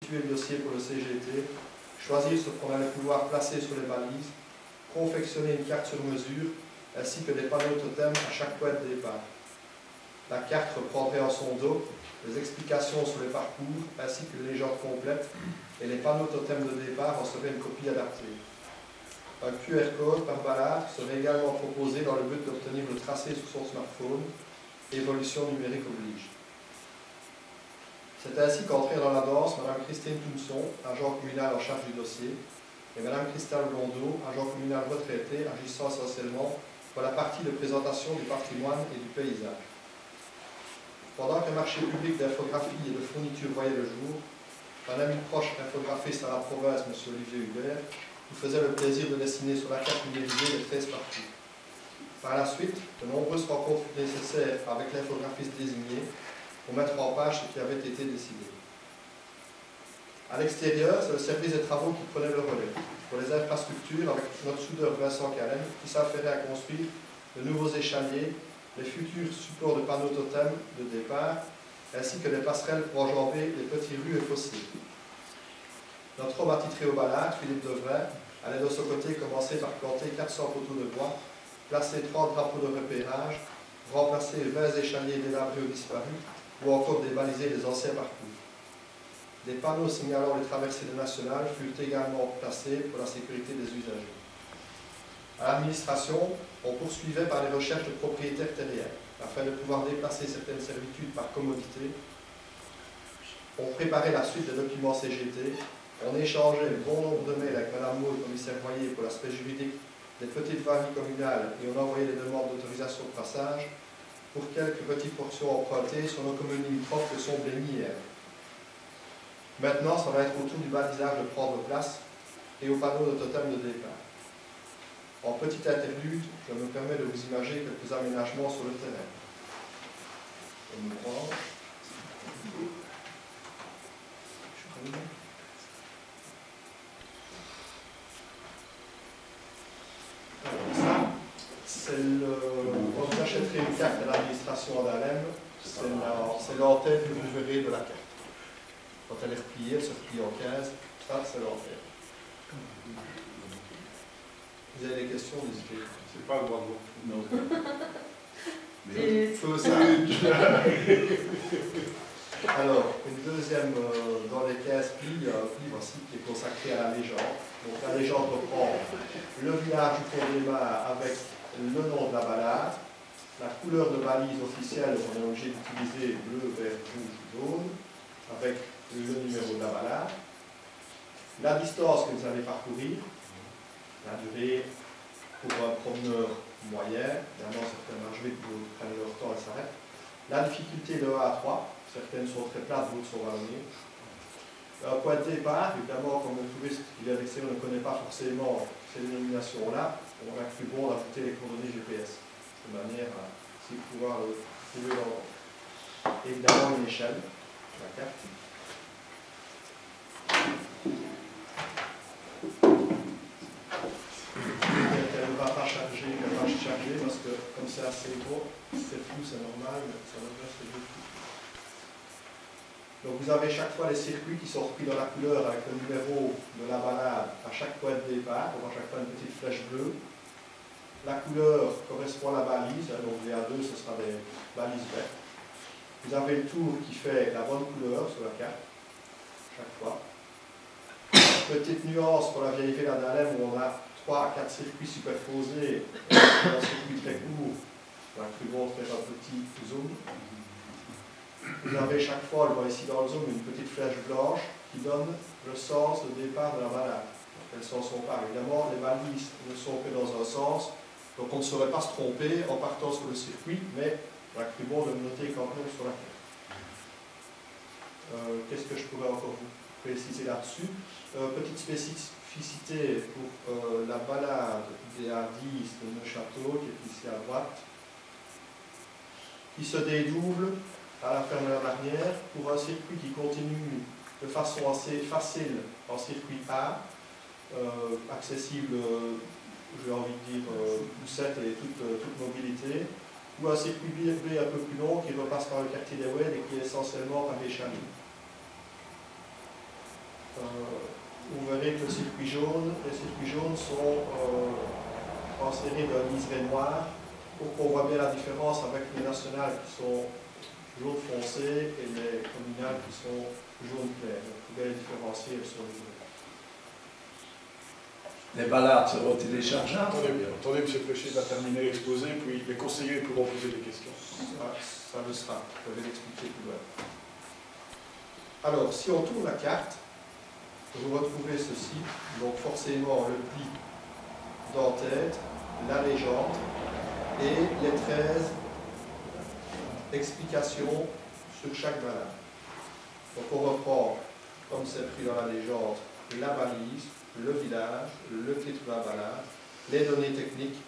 constituer le dossier pour le CGT, choisir ce qu'on allait pouvoir placer sur les balises, confectionner une carte sur mesure, ainsi que des panneaux totems à chaque point de départ. La carte reprendrait en son dos les explications sur les parcours, ainsi que les légendes complètes, et les panneaux totems de départ en seraient une copie adaptée. Un QR code par balade serait également proposé dans le but d'obtenir le tracé sur son smartphone. Évolution numérique oblige. C'est ainsi qu'entrée dans la danse Mme Christine Toumson, agent communal en charge du dossier, et Mme Christelle Blondeau, agent communal retraité, agissant essentiellement pour la partie de présentation du patrimoine et du paysage. Pendant qu'un marché public d'infographie et de fourniture voyait le jour, un ami proche infographiste à la province, M. Olivier Hubert, nous faisait le plaisir de dessiner sur la carte numérisée les 13 parties. Par la suite, de nombreuses rencontres furent nécessaires avec l'infographiste désigné pour mettre en page ce qui avait été décidé. À l'extérieur, c'est le service des travaux qui prenait le relais. Pour les infrastructures, avec notre soudeur Vincent Carène, qui s'affairait à construire de nouveaux échaliers, les futurs supports de panneaux totems de départ, ainsi que des passerelles pour enjamber les petites rues et fossés. Notre homme attitré aux balades, Philippe Devray, allait de son côté commencer par planter 400 poteaux de bois, placer 30 drapeaux de repérage, remplacer 20 échaliers délabrés ou disparus, ou encore débaliser les anciens parcours. Des panneaux signalant les traversées nationales furent également placés pour la sécurité des usagers. À l'administration, on poursuivait par les recherches de propriétaires terriens, afin de pouvoir déplacer certaines servitudes par commodité. On préparait la suite des documents CGT, on échangeait un bon nombre de mails avec Mme Maud, commissaire Voyer, pour l'aspect juridique des petites voiries communales, et on envoyait des demandes d'autorisation de passage pour quelques petites portions empruntées sur nos communes limitrophes que sont Blény et Èvre. Maintenant, ça va être au tour du balisage de prendre place et au panneau de totem de départ. En petite interlude, je me permets de vous imaginer quelques aménagements sur le terrain. On nous prend. Quand vous achèterez une carte à l'administration d'Alem, c'est l'antenne que vous verrez de la carte. Quand elle est repliée, elle se replie en 15, ça c'est l'antenne. Vous avez des questions, n'hésitez pas. C'est pas le droit de vous. Non. Et... Faut ça. Alors, une deuxième, dans les 15 plis, il y a un pli aussi qui est consacré à la légende. Donc la légende reprend le village du Pont-des-Mâts avec le nom de la balade, la couleur de balise officielle, on est obligé d'utiliser bleu, vert, rouge, jaune, avec le numéro de la balade, la distance que vous allez parcourir, la durée pour un promeneur moyen, évidemment certaines margées qui prennent leur temps et s'arrêtent, la difficulté de 1 à 3, certaines sont très plates, d'autres sont vallonnées. Un point de départ, évidemment, comme le touriste qui vient d'extérieur ne connaît pas forcément ces dénominations-là, on a cru bon d'ajouter les coordonnées GPS, de manière à pouvoir trouver l'endroit. Évidemment, une échelle, la carte. Elle ne va pas charger, parce que comme c'est assez gros, c'est flou, c'est normal, mais ça devrait se jouer flou. Donc vous avez chaque fois les circuits qui sont repris dans la couleur avec le numéro de la balade à chaque point de départ, on voit chaque fois une petite flèche bleue. La couleur correspond à la balise, donc VA2 ce sera des balises vertes. Vous avez le tour qui fait la bonne couleur sur la carte, chaque fois. Petite nuance pour la vérifier la d'Alem où on a 3 à 4 circuits superposés, un circuit très court, on a cru bon faire un petit zoom. Vous avez chaque fois, on le voit ici dans le zoom, une petite flèche blanche qui donne le sens de départ de la balade. Donc elles s'en sont pas. Évidemment, les balises ne sont que dans un sens, donc on ne saurait pas se tromper en partant sur le circuit, mais on a cru bon de le noter quand même sur la carte. Qu'est-ce que je pourrais encore vous préciser là-dessus? Petite spécificité pour la balade des A10 de Neuchâteau, qui est ici à droite, qui se dédouble à la fermeture arrière pour un circuit qui continue de façon assez facile en circuit A, accessible, j'ai envie de dire, poussette et toute mobilité, ou un circuit B un peu plus long qui repasse par le quartier des Oued et qui est essentiellement par échalier. vous verrez que les circuits jaunes sont enserrés d'un liseré noir pour qu'on voit bien la différence avec les nationales qui sont jaune foncé et les communales qui sont jaune clair. Donc, vous pouvez les différencier, elles sont liserées. Les balades seront téléchargeables. Attendez, M. Fléché va terminer l'exposé, puis les conseillers pourront poser des questions. Ça le sera, je vais l'expliquer plus loin. Alors, si on tourne la carte, vous retrouvez ceci, donc forcément le pli d'en-tête, la légende et les 13 explications sur chaque balade. Donc on reprend, comme c'est pris dans la légende, la balise, le village, le titre de la balade, les données techniques,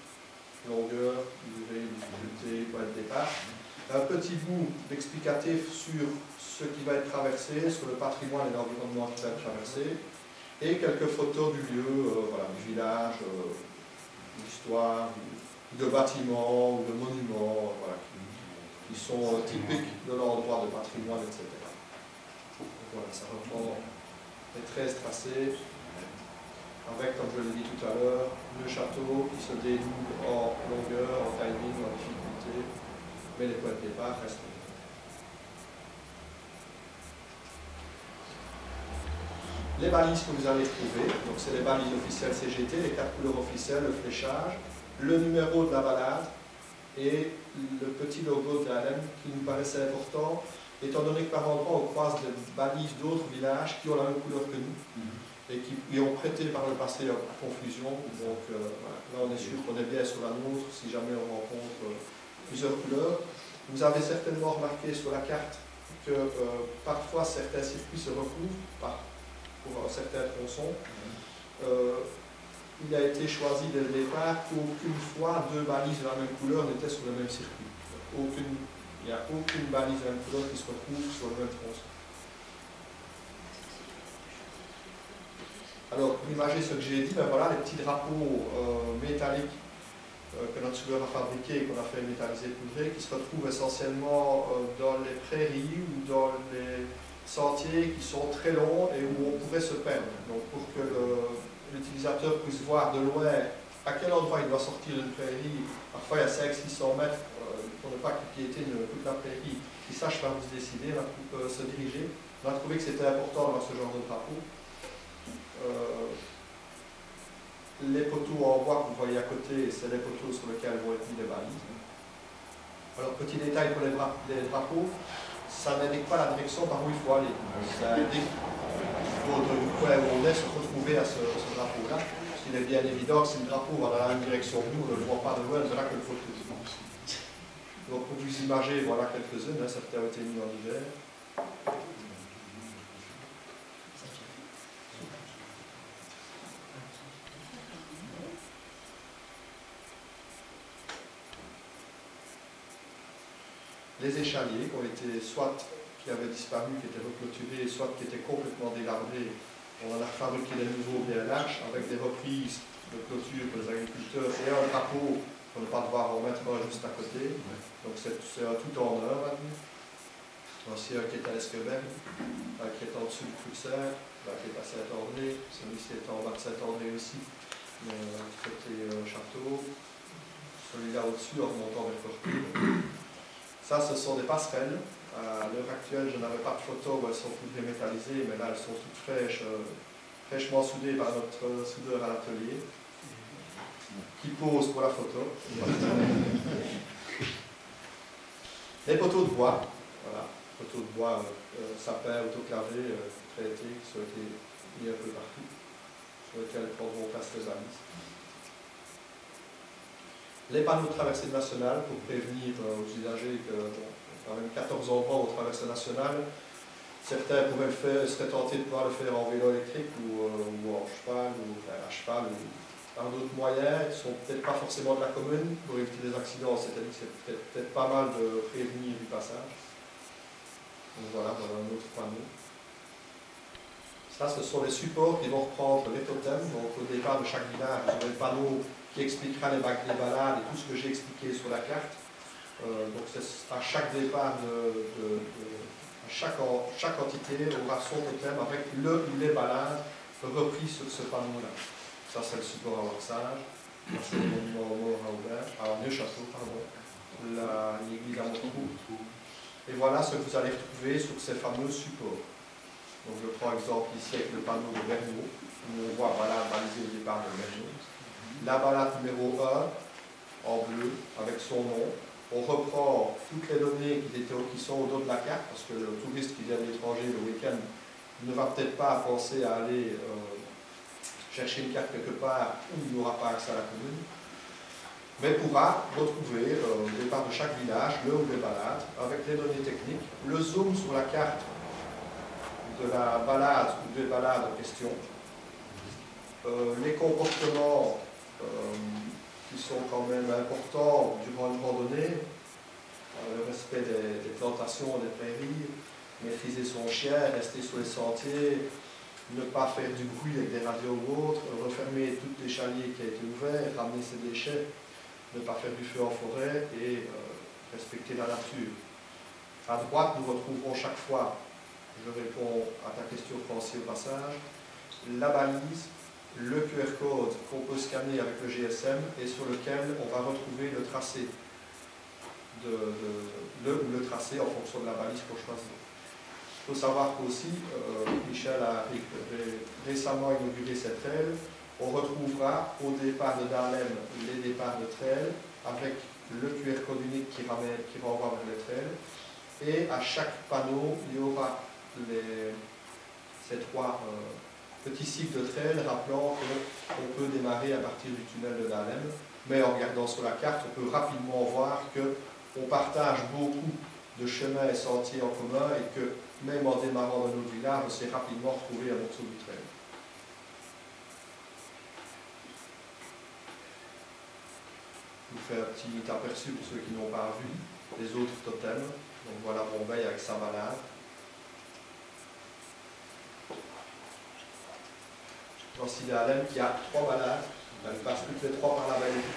longueur, durée, difficulté, point de départ, un petit bout d'explicatif sur ce qui va être traversé, sur le patrimoine et l'environnement qui va être traversé, et quelques photos du lieu, voilà, du village, d'histoire, de bâtiments ou de monuments, voilà, qui sont typiques de l'endroit de patrimoine, etc. Donc, voilà, ça reprend les 13 tracés, avec, comme je l'ai dit tout à l'heure, le château qui se dénoue en longueur, en timing, en difficulté, mais les points de départ restent. Les balises que vous allez trouver, donc c'est les balises officielles CGT, les 4 couleurs officielles, le fléchage, le numéro de la balade et le petit logo de l'ALM qui nous paraissait important, étant donné que par endroit on croise des balises d'autres villages qui ont la même couleur que nous et qui lui ont prêté par le passé à confusion. Donc voilà. Là on est sûr qu'on est bien sur la nôtre si jamais on rencontre plusieurs couleurs. Vous avez certainement remarqué sur la carte que parfois certains circuits se recouvrent pour certains tronçons. Il a été choisi dès le départ qu'aucune fois deux balises de la même couleur n'étaient sur le même circuit. Il n'y a aucune balise de la même couleur qui se retrouve sur le même tronçon. Alors, pour imager ce que j'ai dit, ben voilà les petits drapeaux métalliques que notre soudeur a fabriqués et qu'on a fait métalliser poudrer, qui se retrouvent essentiellement dans les prairies ou dans les sentiers qui sont très longs et où on pourrait se perdre. Donc, pour que l'utilisateur puisse voir de loin à quel endroit il doit sortir d'une prairie, parfois il y a 500-600 mètres pour ne pas qu'il piétine toute la prairie, qu'il sache par où se décider, se diriger. On a trouvé que c'était important d'avoir ce genre de drapeau. Les poteaux en bois que vous voyez à côté, c'est les poteaux sur lesquels vont être mis les balises. Alors, petit détail pour les drapeaux, ça n'indique pas la direction par où il faut aller. Ça indique du point où on est se retrouver à ce drapeau-là. Parce qu'il est bien évident que si le drapeau va dans la même direction que nous, on ne le voit pas de loin, c'est là que le faut trouver. Donc pour vous imager, voilà quelques-unes, hein, certains ont été mis en hiver. Les échaliers qui ont été qui avaient disparu, qui étaient reclôturés, soit qui étaient complètement délabrés. On en a fabriqué des nouveaux bien larges avec des reprises de clôture pour les agriculteurs et un drapeau pour ne pas devoir en mettre un juste à côté. Donc c'est un tout en un. Voici un qui est à Esquebel, qui est en dessous du Cruxer, qui est à Saint-André, celui-ci est en bas de Saint-André aussi, mais côté château. Celui-là au-dessus en remontant vers Corpus. Ça, ce sont des passerelles. À l'heure actuelle, je n'avais pas de photos où elles sont poudrées métallisées, mais là, elles sont toutes fraîches, fraîchement soudées par notre soudeur à l'atelier, qui pose pour la photo. Les poteaux de bois, voilà, poteaux de bois, sapins, autoclavés, traités, qui ont été mis un peu partout, sur lesquels prendront place les balises. Les panneaux de traversée nationale pour prévenir aux usagers que, bon, quand même 14 endroits aux traversées nationales, certains seraient tentés de pouvoir le faire en vélo électrique ou en cheval, ou à cheval, ou par d'autres moyens, qui ne sont peut-être pas forcément de la commune, pour éviter des accidents, c'est-à-dire que c'est peut-être pas mal de prévenir du passage. Donc voilà un autre panneau. Ça, ce sont les supports qui vont reprendre les totems. Donc au départ de chaque village, vous aurez le panneau qui expliquera les balades et tout ce que j'ai expliqué sur la carte. Donc c'est à chaque départ, à chaque entité aura son totem avec le ou les balades repris sur ce panneau-là. Ça, c'est le support à Warsage. Ça, c'est le monument aux morts à Aubert, à Neuchâteau, pardon. L'église à Montrou. Et voilà ce que vous allez retrouver sur ces fameux supports. Donc, je prends exemple ici avec le panneau de Vergniaud, où on voit balade balisée au départ de Vergniaud. La balade numéro 1, en bleu, avec son nom. On reprend toutes les données qui sont au dos de la carte, parce que le touriste qui vient de l'étranger le week-end ne va peut-être pas penser à aller chercher une carte quelque part où il n'aura pas accès à la commune, mais pourra retrouver au départ de chaque village le ou les balades avec les données techniques, le zoom sur la carte de la balade ou des balades en question, les comportements qui sont quand même importants durant une randonnée, le respect des plantations, des prairies, maîtriser son chien, rester sur les sentiers, ne pas faire du bruit avec des radios ou autres, refermer toutes les chaliers qui ont été ouverts, ramener ses déchets, ne pas faire du feu en forêt et respecter la nature. À droite, nous retrouverons chaque fois, je réponds à ta question Francis au passage, la balise, le QR code qu'on peut scanner avec le GSM et sur lequel on va retrouver le tracé, le tracé en fonction de la balise qu'on choisit. Il faut savoir qu'aussi, Michel a récemment inauguré cette trail. On retrouvera au départ de Dahlem les départs de trail avec le QR code unique qui renvoie vers les trails. Et à chaque panneau, il y aura ces trois petits cycles de trail rappelant qu'on peut démarrer à partir du tunnel de Dahlem. Mais en regardant sur la carte, on peut rapidement voir qu'on partage beaucoup de chemins et sentiers en commun et que même en démarrant dans notre village, on s'est rapidement retrouvé un morceau du trail. Je vous fais un petit aperçu pour ceux qui n'ont pas vu les autres totems. Donc voilà Bombeil avec sa balade. Voici Dahlem qui a 3 balades. Elle passe toutes les 3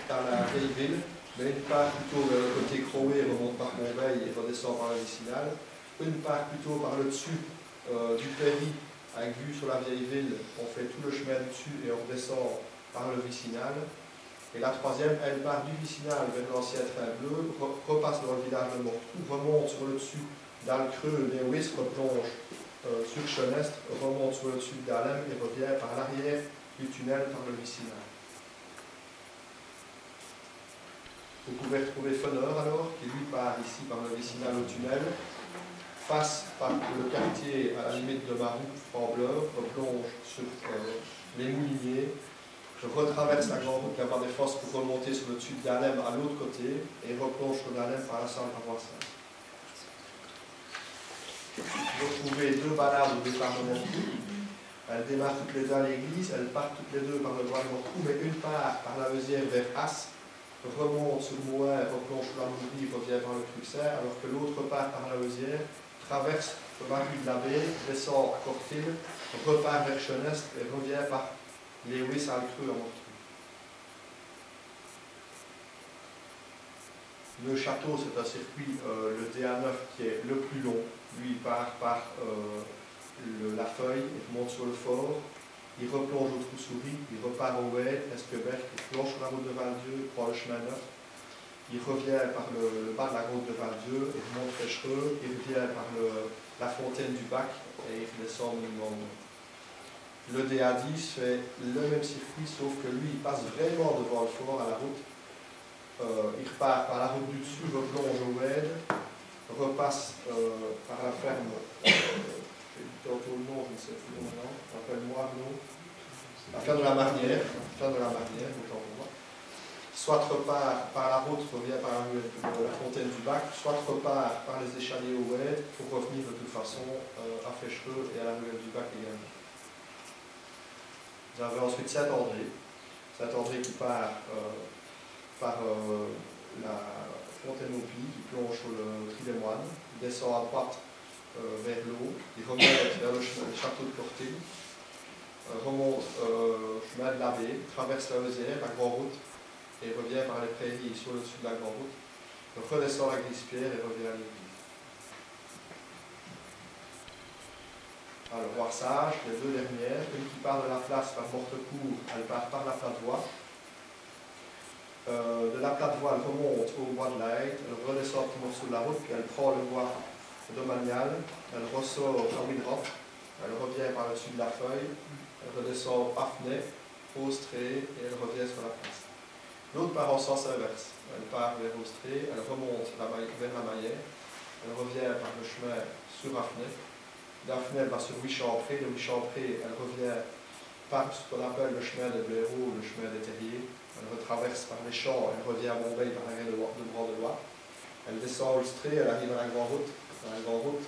par la vieille ville, mais une part plutôt vers le côté Croé, remonte par Bombeil et redescend par la Vicinale. Une part plutôt par le dessus du Péry, avec vue sur la vieille ville, on fait tout le chemin du dessus et on redescend par le Vicinal. Et la troisième, elle part du Vicinal vers l'ancien train bleu, repasse dans le village de Mortrou, remonte sur le dessus d'Alcreux, Lewis, replonge sur Chenestre, remonte sur le dessus d'Alem et revient par l'arrière du tunnel par le Vicinal. Vous pouvez retrouver Feneur alors, qui lui part ici par le Vicinal au tunnel, passe par le quartier à la limite de Maroux, Trembleur, replonge sur les Mouliniers, je retraverse la grande route Gabard des Fosses pour remonter sur le dessus d'Alem à l'autre côté et replonge sur l'Alem par la salle à Voisin. Vous retrouvez 2 balades au départ de Mortrou. Elles démarrent toutes les deux à l'église, elles partent toutes les deux par le droit de Mortrou, mais une part par la Veusière vers As, remonte sur Mouin, replonge sur la Mourie, revient par le Truxin, alors que l'autre part par la Veusière traverse la rue de la Baie, descend à Cortil, repart vers Chenestre et revient par Lewis à Alcreux en Mortrou. Le château, c'est un circuit, le DA9 qui est le plus long. Lui, il part par la Feuille, il remonte sur le fort, il replonge au Trou-Souris, il repart au Wed, Esquebec, il plonge sur la route de Val-Dieu, prend le chemin neuf. Il revient par le bas de la route de Val-Dieu, il remonte Féchereux, il revient par la fontaine du Bac et il descend au Monument. Le DA10 fait le même circuit, sauf que lui, il passe vraiment devant le fort à la route. Il repart par la route du dessus, replonge au Wed, repasse par la ferme, j'ai dit tantôt le nom, je ne sais plus maintenant, rappelle-moi le nom, la ferme de la Marnière, autant pour moi. Soit repart par la route, revient par la fontaine du Bac, soit repart par les échaliers au Wed pour revenir de toute façon à Féchereux et à la ruelle du Bac également. Vous avez ensuite Saint-André qui part par la fontaine au Puy, qui plonge sur le Tri des Moines, descend à droite vers l'eau, il remonte vers le château de Cortil, remonte chemin de l'Abbé, traverse la Veusière, la Grande Route, et revient par les prairies sur le dessus de la Grande Route, redescend la Glisse-Pierre et revient à l'église. le Roissage, les deux dernières, une qui part de la place par Mortecourt, elle part par la plate-voie. De la plate-voie, elle remonte au bois de la Haye, elle redescend un petit morceau de la route, puis elle prend le bois de Manial, elle ressort à Widrop, elle revient par le dessus de la Feuille, elle redescend à Fnay, Austré, et elle revient sur la place. L'autre part en sens inverse, elle part vers Austré, elle remonte vers la Maillère, elle revient par le chemin sur Affnay. D'Affnay, elle va sur Huichampré, de Huichampré, elle revient par ce qu'on appelle le chemin des Blaireaux, le chemin des Terriers. Elle retraverse par les champs, elle revient à Montbey par la grève de Bras-de-Loire. Elle descend à Ulstré, elle arrive à la Grande Route. Dans la Grande Route,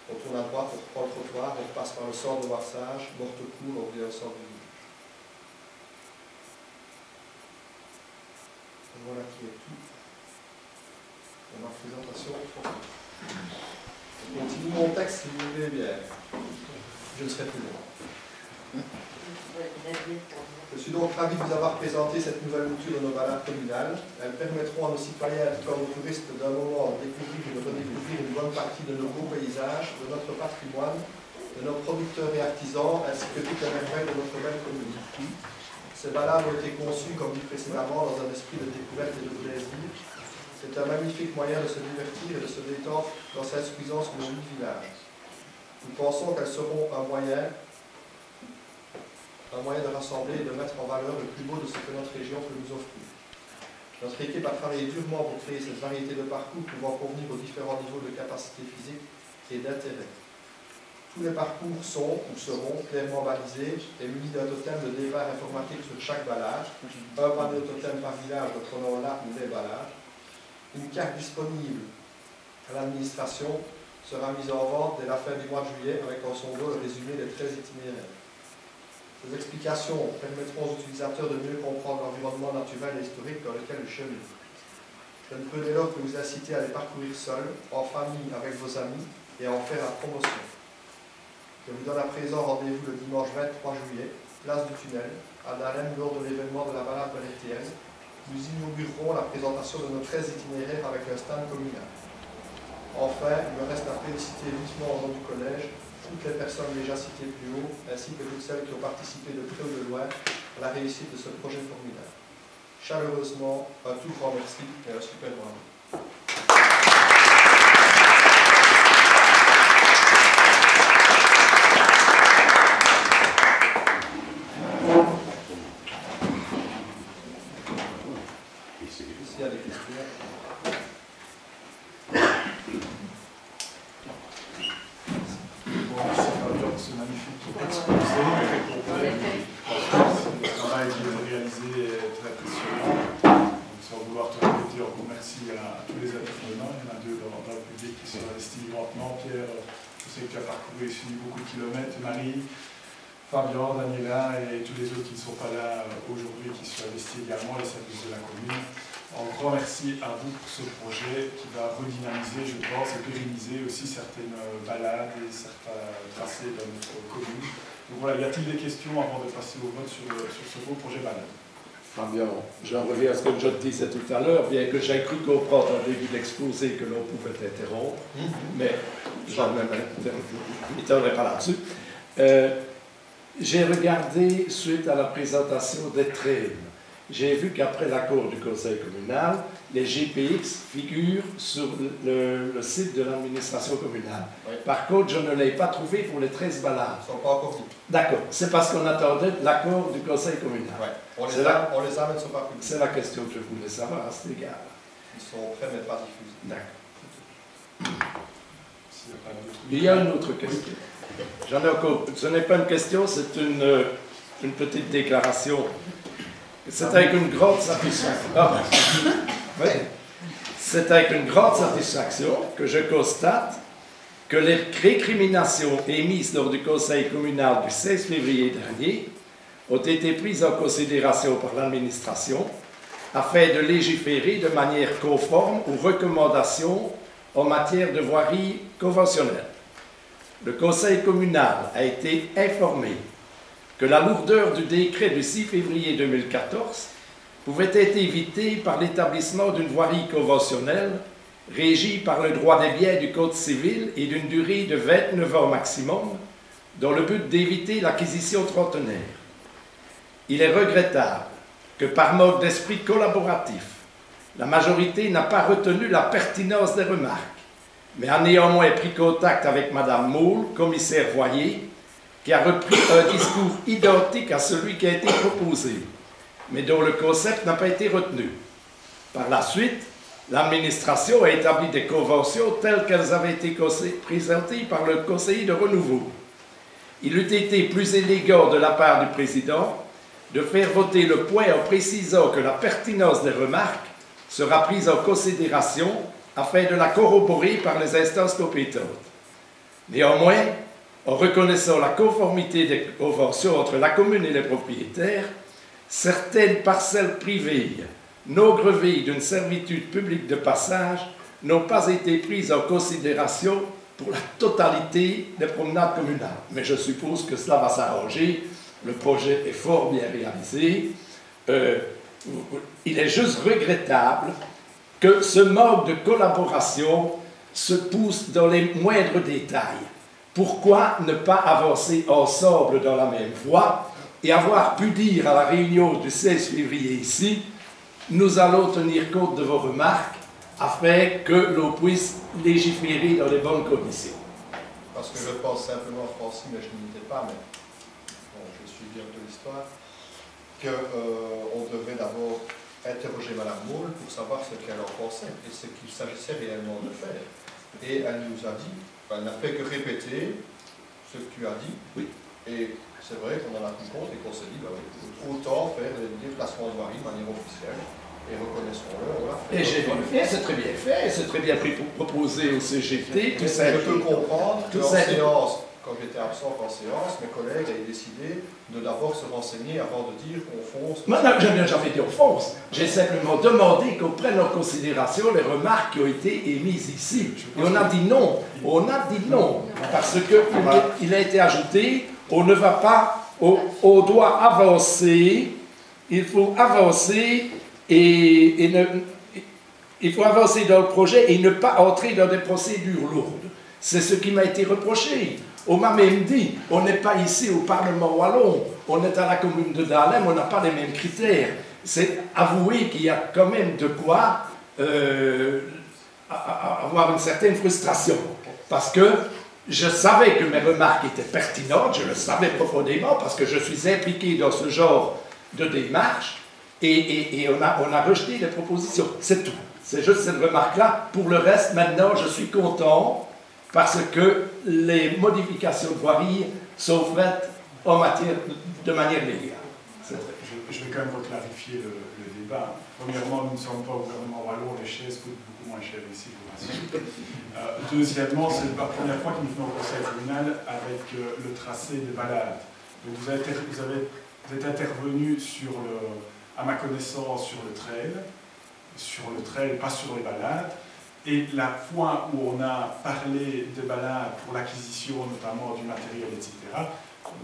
on tourne à droite, on reprend le trottoir, on passe par le centre de Warsage, Mortecourt, on revient au centre du village. Voilà qui est tout pour ma présentation. Je continue mon texte si vous voulez bien. Je ne serai plus long. Je suis donc ravi de vous avoir présenté cette nouvelle mouture de nos balades communales. Elles permettront à nos citoyens tout comme aux touristes d'un moment de découvrir et de redécouvrir une bonne partie de nos beaux paysages, de notre patrimoine, de nos producteurs et artisans, ainsi que toutes les merveilles de notre belle commune. Ces balades ont été conçues, comme dit précédemment, dans un esprit de découverte et de plaisir. C'est un magnifique moyen de se divertir et de se détendre dans cette insuffisance de nos 8 villages. Nous pensons qu'elles seront un moyen de rassembler et de mettre en valeur le plus beau de ce que notre région peut nous offrir. Notre équipe a travaillé durement pour créer cette variété de parcours pouvant convenir aux différents niveaux de capacité physique et d'intérêt. Tous les parcours sont ou seront clairement balisés et munis d'un totem de départ informatique sur chaque balade, un panneau totem par village reprenant là ou les balades. Une carte disponible à l'administration sera mise en vente dès la fin du mois de juillet avec en son lot le résumé des 13 itinéraires. Ces explications permettront aux utilisateurs de mieux comprendre l'environnement naturel et historique dans lequel ils cheminent. Je ne peux dès lors que vous inciter à les parcourir seuls, en famille, avec vos amis, et à en faire la promotion. Je vous donne à présent rendez-vous le dimanche 23 juillet, place du Tunnel, à Dahlem, lors de l'événement de la balade berrétienne. Nous inaugurerons la présentation de nos 13 itinéraires avec un stand communal. Enfin, il me reste à féliciter vivement au nom du collège toutes les personnes déjà citées plus haut, ainsi que toutes celles qui ont participé de près ou de loin à la réussite de ce projet formidable. Chaleureusement, un tout grand merci et un super bravo. S'il y a des questions. Ce magnifique exposé. Le travail qui est réalisé est très impressionnant. Donc, sans vouloir te répéter, encore merci à tous les intervenants. Il y en a deux dans le public qui sont investis grandement. Pierre, je sais que tu as parcouru ici beaucoup de kilomètres. Marie, Fabien, Daniela et tous les autres qui ne sont pas là aujourd'hui, qui sont investis également, les services de la commune. Un grand merci à vous pour ce projet qui va redynamiser, je pense, et pérenniser aussi certaines balades et certains tracés dans notre commune. Donc voilà, y a-t-il des questions avant de passer au vote sur ce beau projet balade? Fabien, j'en reviens à ce que je te disais tout à l'heure, bien que j'ai cru comprendre au début de l'exposé que l'on pouvait interrompre, mais j'en m'étonnerai pas là-dessus. J'ai regardé, suite à la présentation des trains, j'ai vu qu'après l'accord du conseil communal, les GPX figurent sur le site de l'administration communale. Oui. Par contre, je ne l'ai pas trouvé pour les 13 balades. Ils ne sont pas encore dit. D'accord, c'est parce qu'on attendait l'accord du conseil communal. Ouais. On les a, mais ils ne sont pas publiés. C'est la question que je voulais savoir à cet égard. Ils sont prêts mais pas diffusés. D'accord. Il y a une autre question. J'en ai encore. Ce n'est pas une question, c'est une petite déclaration. C'est avec une grande satisfaction. Ah, oui. C'est avec une grande satisfaction que je constate que les récriminations émises lors du conseil communal du 16 février dernier ont été prises en considération par l'administration afin de légiférer de manière conforme aux recommandations en matière de voirie conventionnelle. Le conseil communal a été informé que la lourdeur du décret du 6 février 2014 pouvait être évitée par l'établissement d'une voirie conventionnelle régie par le droit des biens du Code civil et d'une durée de 29 ans maximum, dans le but d'éviter l'acquisition trentenaire. Il est regrettable que par mode d'esprit collaboratif, la majorité n'a pas retenu la pertinence des remarques, mais a néanmoins pris contact avec Mme Moule, commissaire Voyer, qui a repris un discours identique à celui qui a été proposé, mais dont le concept n'a pas été retenu. Par la suite, l'administration a établi des conventions telles qu'elles avaient été présentées par le conseiller de renouveau. Il eût été plus élégant de la part du président de faire voter le point en précisant que la pertinence des remarques sera prise en considération afin de la corroborer par les instances compétentes. Néanmoins, en reconnaissant la conformité des conventions entre la commune et les propriétaires, certaines parcelles privées non grevées d'une servitude publique de passage n'ont pas été prises en considération pour la totalité des promenades communales. Mais je suppose que cela va s'arranger. Le projet est fort bien réalisé. Il est juste regrettable que ce manque de collaboration se pousse dans les moindres détails. Pourquoi ne pas avancer ensemble dans la même voie et avoir pu dire à la réunion du 16 février ici, nous allons tenir compte de vos remarques afin que l'on puisse légiférer dans les bonnes conditions. Parce que je pense simplement, Francis, mais je n'y étais pas, mais bon, je suis bien de l'histoire, qu'on devrait d'abord interroger Mme Moule pour savoir ce qu'elle en pensait et ce qu'il s'agissait réellement de faire. Et elle nous a dit, elle n'a fait que répéter ce que tu as dit. Oui. Et c'est vrai qu'on en a pris compte et qu'on s'est dit, bah oui, autant faire des déplacements de voirie de manière officielle. Et reconnaissons-le, on l'a fait. Et j'ai bien fait, c'est très bien fait, c'est très bien proposé au CGT. Je peux comprendre qu'en séance, quand j'étais absent en séance, mes collègues avaient décidé de d'abord se renseigner avant de dire qu'on fonce. Moi, je n'ai jamais dit on fonce. J'ai simplement demandé qu'on prenne en considération les remarques qui ont été émises ici. Et on a dit non. On a dit non. Parce qu'il a été ajouté, on ne va pas, on doit avancer, il faut avancer il faut avancer dans le projet et ne pas entrer dans des procédures lourdes. C'est ce qui m'a été reproché. On m'a même dit, on n'est pas ici au Parlement wallon, on est à la commune de Dahlem, on n'a pas les mêmes critères. C'est avouer qu'il y a quand même de quoi avoir une certaine frustration. Parce que je savais que mes remarques étaient pertinentes, je le savais profondément, parce que je suis impliqué dans ce genre de démarche. Et on a rejeté les propositions, c'est tout. C'est juste cette remarque-là. Pour le reste, maintenant, je suis content parce que les modifications de voirie sont faites de manière légale. Je vais quand même reclarifier le débat. Premièrement, nous ne sommes pas au gouvernement wallon, les chaises coûtent beaucoup moins cher ici, je vous rassure. Deuxièmement, c'est la première fois que nous venons au conseil communal avec le tracé des balades. Donc vous êtes intervenu sur à ma connaissance, sur le trail, pas sur les balades. Et la fois où on a parlé de balades pour l'acquisition notamment du matériel, etc.,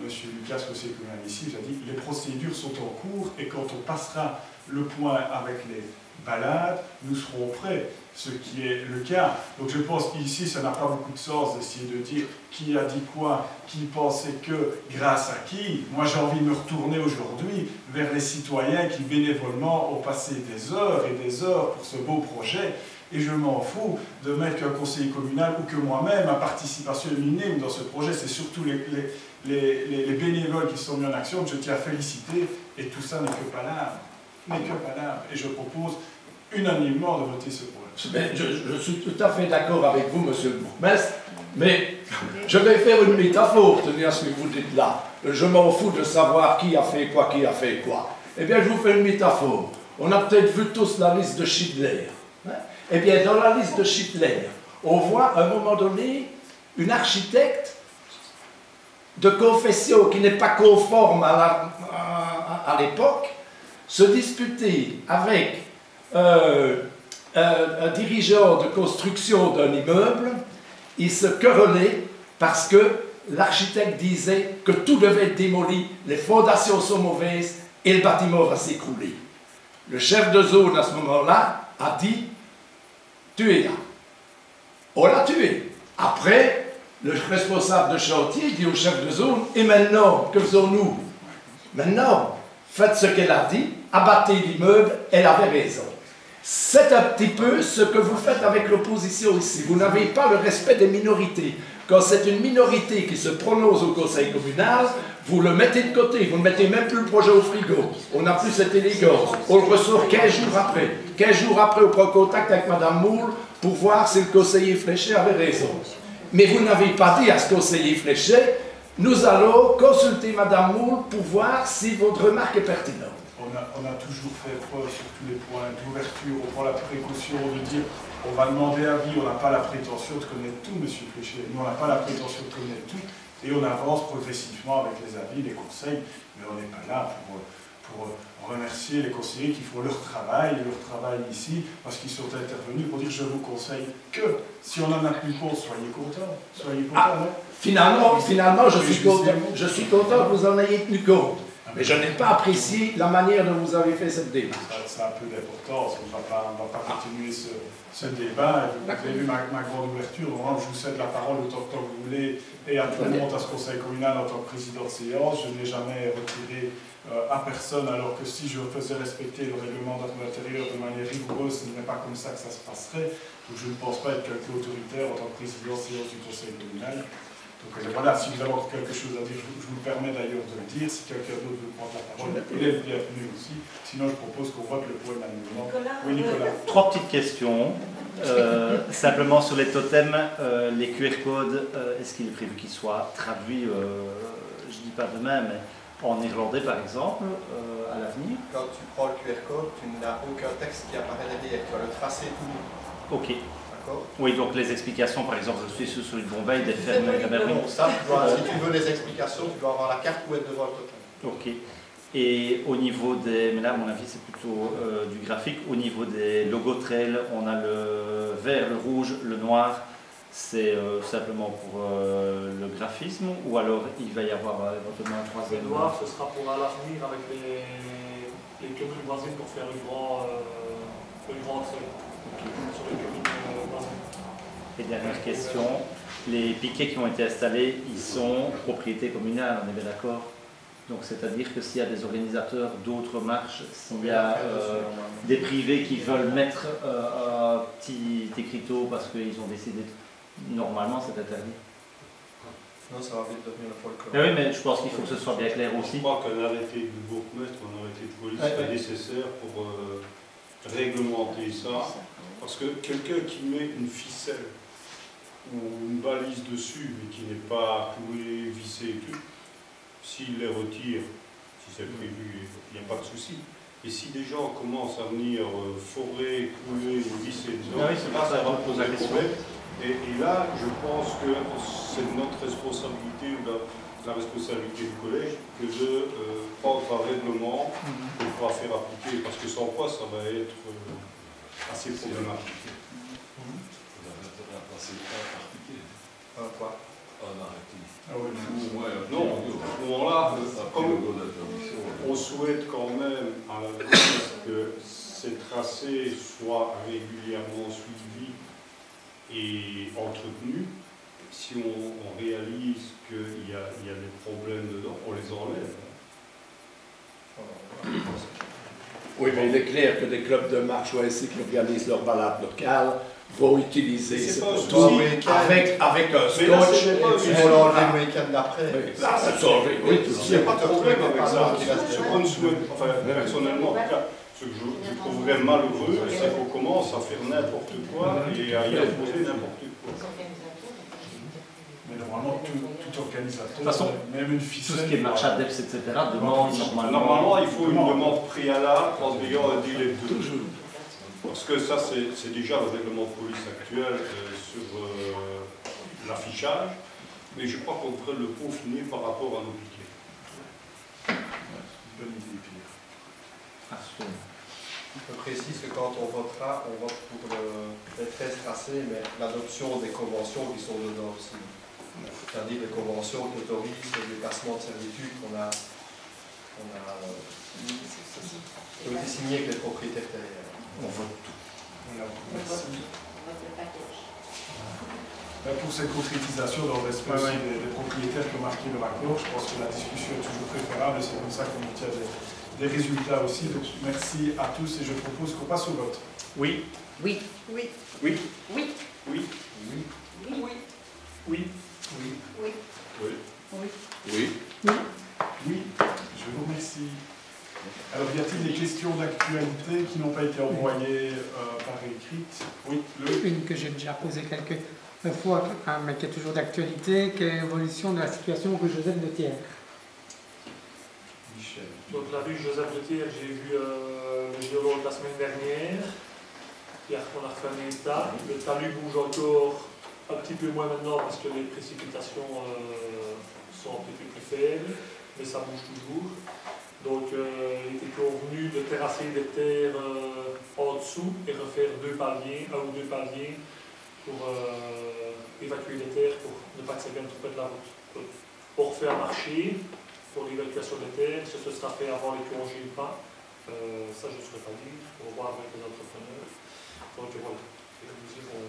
M. Lucas, conseiller communal ici, j'ai dit les procédures sont en cours et quand on passera le point avec les balades, nous serons prêts, ce qui est le cas. Donc je pense qu'ici, ça n'a pas beaucoup de sens d'essayer de dire qui a dit quoi, qui pensait que, grâce à qui. Moi, j'ai envie de me retourner aujourd'hui vers les citoyens qui bénévolement ont passé des heures et des heures pour ce beau projet. Et je m'en fous de mettre qu'un conseiller communal ou que moi-même, ma participation minime dans ce projet, c'est surtout les bénévoles qui sont mis en action que je tiens à féliciter. Et tout ça n'est que palabres. Et je propose unanimement de voter ce projet. Je suis tout à fait d'accord avec vous, monsieur le bourgmestre, mais je vais faire une métaphore, tenez à ce que vous dites là. Je m'en fous de savoir qui a fait quoi. Eh bien, je vous fais une métaphore. On a peut-être vu tous la liste de Schindler. Eh bien, dans la liste de Schindler, on voit à un moment donné une architecte de confession qui n'est pas conforme à l'époque se disputer avec un dirigeant de construction d'un immeuble. Il se querellait parce que l'architecte disait que tout devait être démoli, les fondations sont mauvaises et le bâtiment va s'écrouler. Le chef de zone à ce moment-là a dit: tuez-la. On l'a tué. Après, le responsable de chantier dit au chef de zone, et maintenant, que faisons-nous? Maintenant, faites ce qu'elle a dit, abattez l'immeuble, elle avait raison. C'est un petit peu ce que vous faites avec l'opposition ici. Vous n'avez pas le respect des minorités. Quand c'est une minorité qui se prononce au conseil communal, vous le mettez de côté, vous ne mettez même plus le projet au frigo. On n'a plus cette élégance. On le ressort 15 jours après. 15 jours après, on prend contact avec Mme Moule pour voir si le conseiller Fléchet avait raison. Mais vous n'avez pas dit à ce conseiller Fléchet, nous allons consulter Mme Moule pour voir si votre remarque est pertinente. On a toujours fait preuve sur tous les points d'ouverture, on prend la précaution de dire on va demander avis, on n'a pas la prétention de connaître tout, M. Fléchet, nous on n'a pas la prétention de connaître tout, et on avance progressivement avec les avis, les conseils, mais on n'est pas là pour remercier les conseillers qui font leur travail ici, parce qu'ils sont intervenus pour dire je vous conseille que, si on en a plus compte, soyez contents, non? Finalement, je suis content que vous en ayez tenu compte. Mais je n'ai pas apprécié la manière dont vous avez fait cette démarche. Ça a un peu d'importance, on ne va pas continuer ce débat. Vous avez vu ma grande ouverture, donc je vous cède la parole autant que vous voulez, et à tout le monde, à ce conseil communal en tant que président de séance. Je n'ai jamais retiré à personne, alors que si je faisais respecter le règlement d'intérieur de manière rigoureuse, ce n'est pas comme ça que ça se passerait. Donc je ne pense pas être quelqu'un autoritaire en tant que président de séance du conseil communal. Donc voilà, si vous avez quelque chose à dire, je vous permets d'ailleurs de le dire. Si quelqu'un d'autre veut prendre la parole, il est le bienvenu aussi. Sinon, je propose qu'on vote le point manuellement. Oui, Nicolas. 3 petites questions. Simplement sur les totems, les QR codes, est-ce qu'il est prévu qu'ils soient traduits, je ne dis pas demain, mais en néerlandais par exemple, à l'avenir? Quand tu prends le QR code, tu n'as aucun texte qui apparaît derrière. Tu as le tracé tout. Ok. Oui, donc les explications, par exemple, je suis sur une Bombaye, des fermes Cameroun. Non, ça, si tu veux les explications, tu dois avoir la carte ou être devant le totem. Ok. Et au niveau des, mais là à mon avis c'est plutôt du graphique, au niveau des logos trail, on a le vert, le rouge, le noir, c'est simplement pour le graphisme, ou alors il va y avoir éventuellement un troisième? Le noir, ce sera pour à l'avenir avec les communes voisines pour faire une grande trail. Sur les communes voisines. Et dernière question, les piquets qui ont été installés, ils sont propriété communale, on est bien d'accord? Donc c'est-à-dire que s'il y a des organisateurs d'autres marches, s'il y a des privés qui veulent mettre un petit écriteau parce qu'ils ont décidé, normalement c'est interdit. Non, ça va vite devenir le folklore. Oui, mais je pense qu'il faut que ce soit bien clair aussi. Je crois qu'un arrêté du bourgmestre, un arrêté de police est nécessaire pour réglementer ça. Parce que quelqu'un qui met une ficelle ou une balise dessus, mais qui n'est pas cloué, vissé et tout, s'il les retire, si c'est prévu, il n'y a pas de souci. Et si des gens commencent à venir forer, clouer ou visser dedans, oui, là, ça va poser la question. Et là, je pense que c'est notre responsabilité, ou la responsabilité du collège, que de prendre un règlement pour pouvoir faire appliquer, parce que sans quoi ça va être assez problématique. Quoi? Non, à ce moment-là, comme on souhaite quand même à la base que ces tracés soient régulièrement suivis et entretenus, si on réalise qu'il y a des problèmes dedans, on les enlève. Oui, mais il est clair que des clubs de marche ou ainsi qui organisent leur balade locale vont utiliser ce avec un scotch. Ils vont l'enlever le week-end d'après. Oui, tout Il n'y a pas de problème avec ça. Ce qu'on souhaite, enfin, personnellement, en tout cas, ce que je trouverais malheureux, c'est qu'on commence à faire n'importe quoi et à y imposer n'importe quoi. Mais normalement, tout organisateur, De toute façon, même une ficelle... Tout ce qui est marche adepte, etc., demande Normalement, il faut une demande préalable en ayant un délai de 2 jours. Parce que ça, c'est déjà le règlement de police actuel sur l'affichage, mais je crois qu'on devrait le peaufiner par rapport à nos piquets. Bonne idée, Pierre. Absolument. Je précise que quand on votera, on vote pour les 13 tracés, mais l'adoption des conventions qui sont dedans aussi. C'est-à-dire les conventions qui autorisent le déplacement de servitude qu'on a été signé avec les propriétaires terriens. On vote tout. Merci. pour cette concrétisation dans le respect aussi des propriétaires qui ont marqué leur accord. Je pense que la discussion est toujours préférable et c'est comme ça qu'on obtient des résultats aussi. Donc merci à tous et je propose qu'on passe au vote. Oui. Oui. Oui. Oui. Oui. Oui. Oui. Oui. Oui. Oui. Oui. Oui. Oui. Je vous remercie. Alors, y a-t-il des questions d'actualité qui n'ont pas été envoyées par écrite? Oui, Une que j'ai déjà posée quelques fois, mais qui est toujours d'actualité, qui est l'évolution de la situation rue Joseph de Thiers. Michel. Donc la rue Joseph de Thiers, j'ai vu le géologue la semaine dernière. Hier, on a refait un état. Le talus bouge encore un petit peu moins maintenant parce que les précipitations sont un petit peu plus faibles, mais ça bouge toujours. Donc il était convenu de terrasser des terres en dessous et refaire un ou deux paliers pour évacuer les terres pour ne pas que ça vienne trop près de la route. Donc, on refait un marché pour l'évacuation des terres, ce sera fait avant les congés ou pas. Ça je ne saurais pas dire, on va voir avec les entrepreneurs. Donc voilà, et comme je dis, on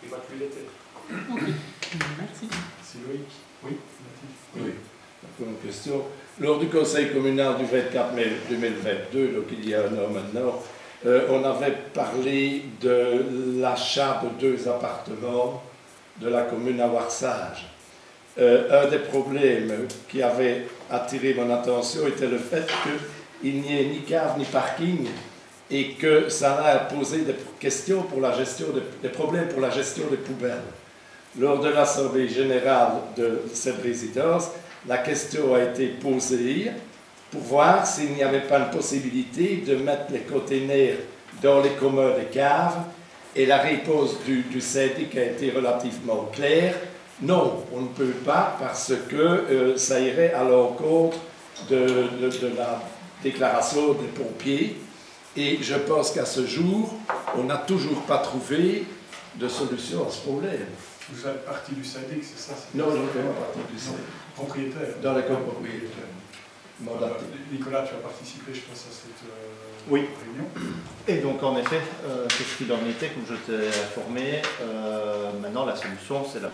évacue les terres. Merci. C'est Loïc. Oui, Mathilde. Oui, encore une question. Lors du conseil communal du 24 mai 2022, donc il y a un an maintenant, on avait parlé de l'achat de 2 appartements de la commune à Warsage. Un des problèmes qui avait attiré mon attention était le fait qu'il n'y ait ni cave ni parking et que ça a posé des questions pour la gestion des problèmes pour la gestion des poubelles. Lors de l'assemblée générale de cette résidence, la question a été posée pour voir s'il n'y avait pas une possibilité de mettre les containers dans les communs des caves. Et la réponse du syndic a été relativement claire. Non, on ne peut pas parce que ça irait à l'encontre de la déclaration des pompiers. Et je pense qu'à ce jour, on n'a toujours pas trouvé de solution à ce problème. Vous êtes partie du syndic, c'est ça? Non, je ne fais pas partie du syndic. Propriétaire. Dans les copropriétaires. Mandaté. Nicolas, tu as participé, je pense, à cette Oui. réunion. Et donc en effet, c'est ce qu'il en était, comme je t'ai informé. Maintenant, la solution, c'est la